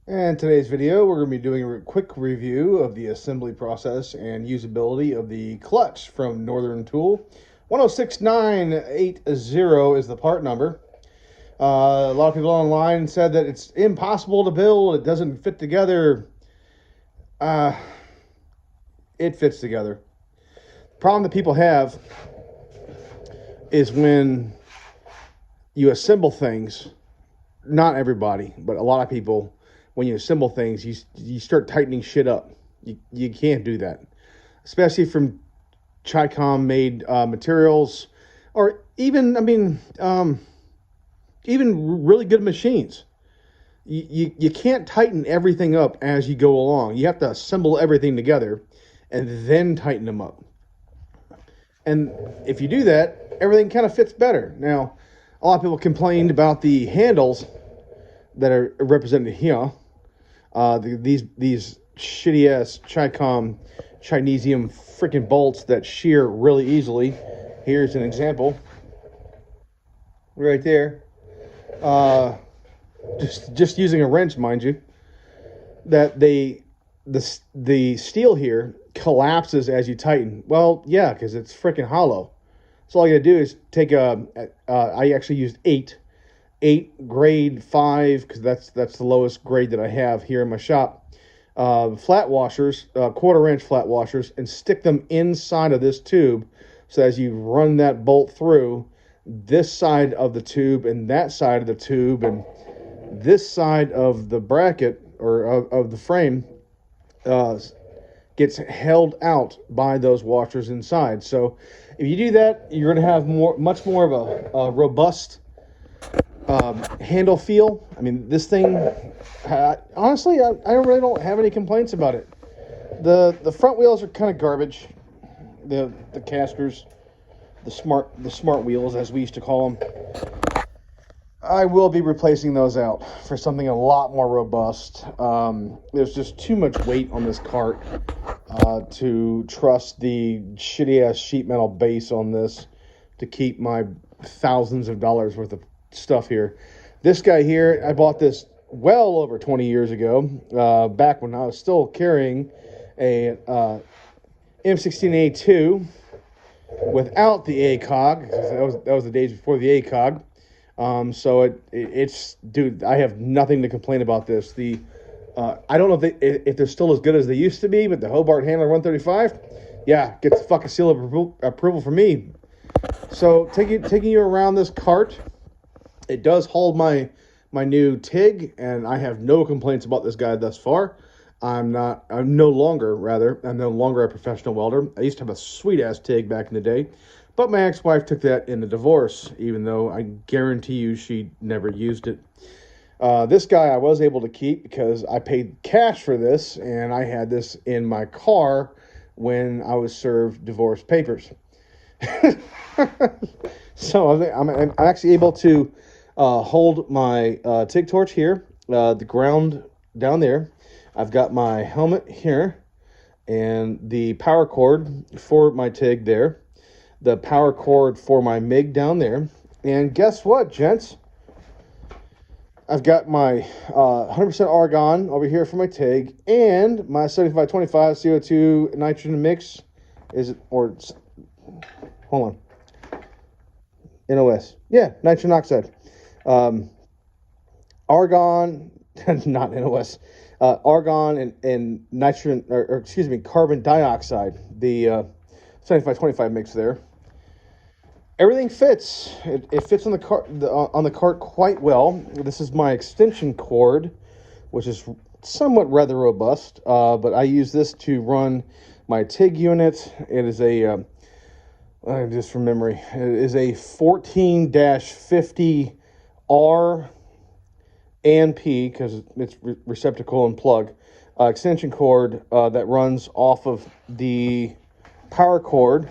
In today's video, we're going to be doing a quick review of the assembly process and usability of the Klutch from Northern Tool. 106980 is the part number. A lot of people online said that it's impossible to build, it doesn't fit together. Uh, it fits together. The problem that people have is when you assemble things, not everybody, but a lot of people, when you assemble things, you start tightening shit up. You can't do that, especially from chicom made materials, or even even really good machines. You can't tighten everything up as you go along. You have to assemble everything together and then tighten them up. And if you do that, everything kind of fits better. Now, a lot of people complained about the handles that are represented here. These shitty ass chicom Chinesium freaking bolts that shear really easily. Here's an example right there. Just using a wrench, mind you. That the steel here collapses as you tighten. Well, yeah, because it's freaking hollow. So all you gotta do is take I actually used eight grade 5, because that's the lowest grade that I have here in my shop. Flat washers, quarter-inch flat washers, and stick them inside of this tube. So as you run that bolt through, this side of the tube and that side of the tube and this side of the bracket or of the frame gets held out by those washers inside. So if you do that, you're going to have much more of a robust handle feel. I mean, this thing, honestly, I really don't have any complaints about it. The front wheels are kind of garbage. The casters, the smart wheels, as we used to call them. I will be replacing those out for something a lot more robust. There's just too much weight on this cart to trust the shitty ass sheet metal base on this to keep my thousands of dollars worth of stuff here. This guy here, I bought this well over 20 years ago, back when I was still carrying a M16A2 without the ACOG. That was the days before the ACOG. So it's dude, I have nothing to complain about this. I don't know if they're still as good as they used to be, but the Hobart Handler 135, yeah, gets the fucking seal of approval for me. So taking you around this cart, it does hold my new TIG, and I have no complaints about this guy thus far. I'm no longer a professional welder. I used to have a sweet ass TIG back in the day, but my ex-wife took that in the divorce, even though I guarantee you she never used it. This guy I was able to keep because I paid cash for this, and I had this in my car when I was served divorce papers. So I'm actually able to hold my TIG torch here, the ground down there. I've got my helmet here, and the power cord for my TIG there, the power cord for my MIG down there, and guess what, gents? I've got my 100% argon over here for my TIG, and my 7525 CO2 nitrogen mix hold on, NOS, yeah, nitrogen oxide, argon, not NOS, argon and nitrogen, or excuse me, carbon dioxide, the 7525 mix there. Everything fits. It fits on the cart quite well. This is my extension cord, which is somewhat rather robust, but I use this to run my TIG unit. It is a just from memory, it is a 14-50 R and P, because it's receptacle and plug extension cord that runs off of the power cord,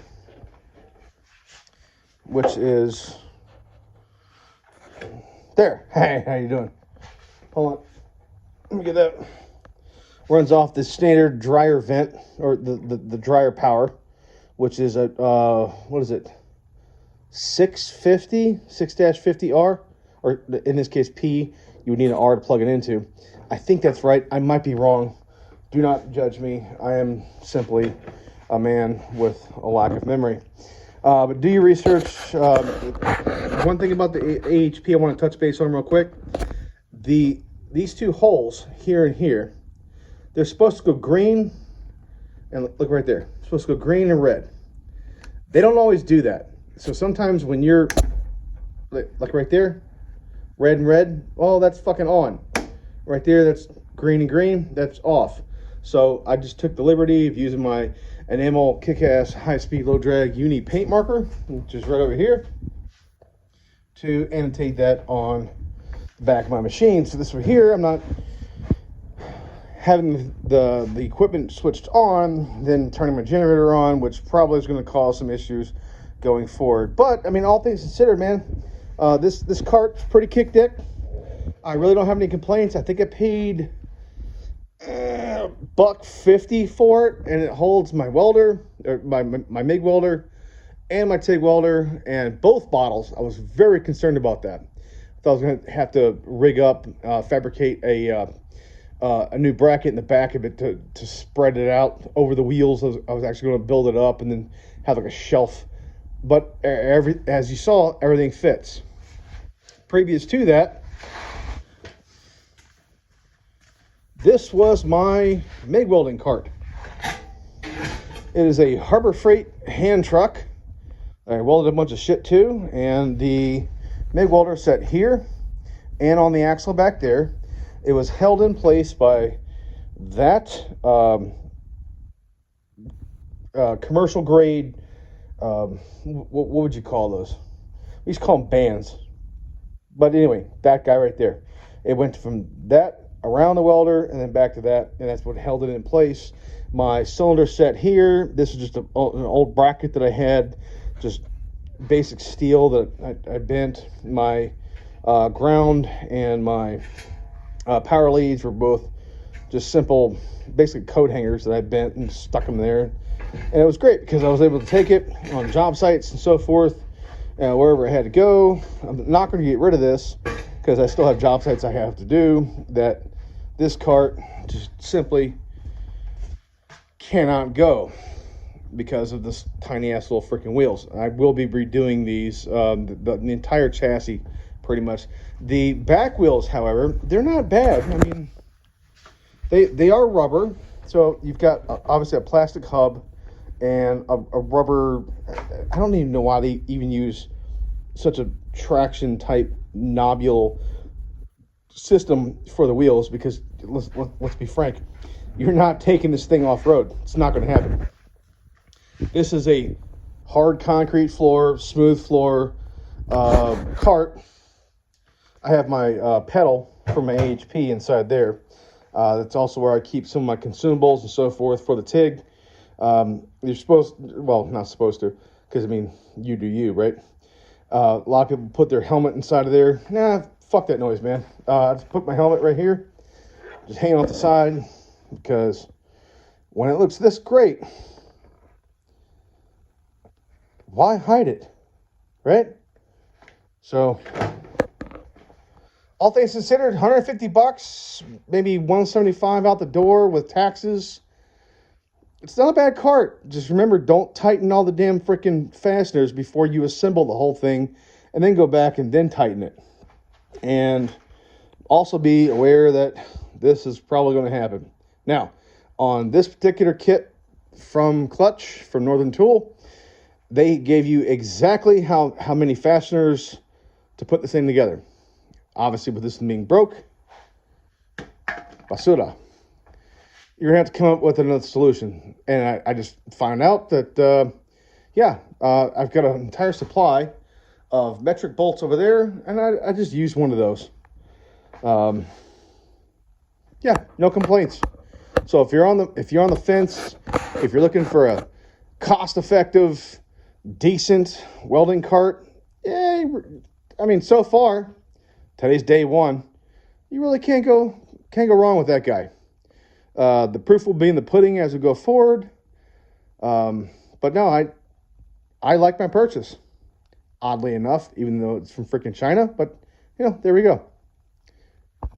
which is there. Hey, how you doing? Hold on, let me get that. Runs off the standard dryer vent, or the dryer power, which is a what is it, 650 6-50R, or in this case P. You would need an R to plug it into. I think that's right. I might be wrong. Do not judge me. I am simply a man with a lack of memory. But do your research. One thing about the AHP I want to touch base on real quick. These two holes here and here, they're supposed to go green, and look right there. They're supposed to go green and red. They don't always do that. So sometimes when you're, like right there, red and red, oh, that's fucking on. Right there, that's green and green, that's off. So I just took the liberty of using my enamel kick-ass high-speed low-drag uni paint marker, which is right over here, to annotate that on the back of my machine. So this over here, I'm not having the equipment switched on, then turning my generator on, which probably is going to cause some issues going forward. But I mean, all things considered, man, this cart's pretty kick dick. I really don't have any complaints. I think I paid $1.50 for it, and it holds my welder, or my MIG welder, and my TIG welder, and both bottles. I was very concerned about that. I thought I was going to have to rig up, fabricate a new bracket in the back of it to spread it out over the wheels. I was actually going to build it up and then have like a shelf. But as you saw, everything fits. Previous to that, this was my MIG welding cart. It is a Harbor Freight hand truck. I welded a bunch of shit too, and the MIG welder set here and on the axle back there. It was held in place by that commercial grade, what would you call those? We used to call them bands. But anyway, that guy right there. It went from that around the welder and then back to that, and that's what held it in place. My cylinder set here, this is just an old bracket that I had, just basic steel that I bent. My ground and my power leads were both just simple, basically coat hangers that I bent and stuck them there. And it was great because I was able to take it on job sites and so forth, wherever I had to go. I'm not going to get rid of this because I still have job sites I have to do that this cart just simply cannot go because of this tiny ass little freaking wheels. I will be redoing these, the entire chassis pretty much. The back wheels, however, they're not bad. I mean, they are rubber, so you've got obviously a plastic hub and a rubber. I don't even know why they even use such a traction type nobule system for the wheels, because let's be frank, you're not taking this thing off road. It's not going to happen. This is a hard concrete floor, smooth floor cart. I have my pedal for my AHP inside there. That's also where I keep some of my consumables and so forth for the TIG. You're supposed, well, not supposed to, because I mean, you do you, right? A lot of people put their helmet inside of there. Nah, fuck that noise, man. I just put my helmet right here, just hanging off the side, because when it looks this great, why hide it, right? So, all things considered, $150, maybe $175 out the door with taxes. It's not a bad cart. Just remember, don't tighten all the damn freaking fasteners before you assemble the whole thing, and then go back and then tighten it. And also be aware that this is probably going to happen. Now, on this particular kit from Klutch, from Northern Tool, they gave you exactly how many fasteners to put this thing together. Obviously, with this being broke, basura. You're going to have to come up with another solution. And I just found out that, I've got an entire supply of metric bolts over there, and I just used one of those. No complaints. So if you're on the fence, if you're looking for a cost-effective, decent welding cart, so far, today's day one, you really can't go wrong with that guy. The proof will be in the pudding as we go forward. But no, I like my purchase. Oddly enough, even though it's from freaking China, but there we go.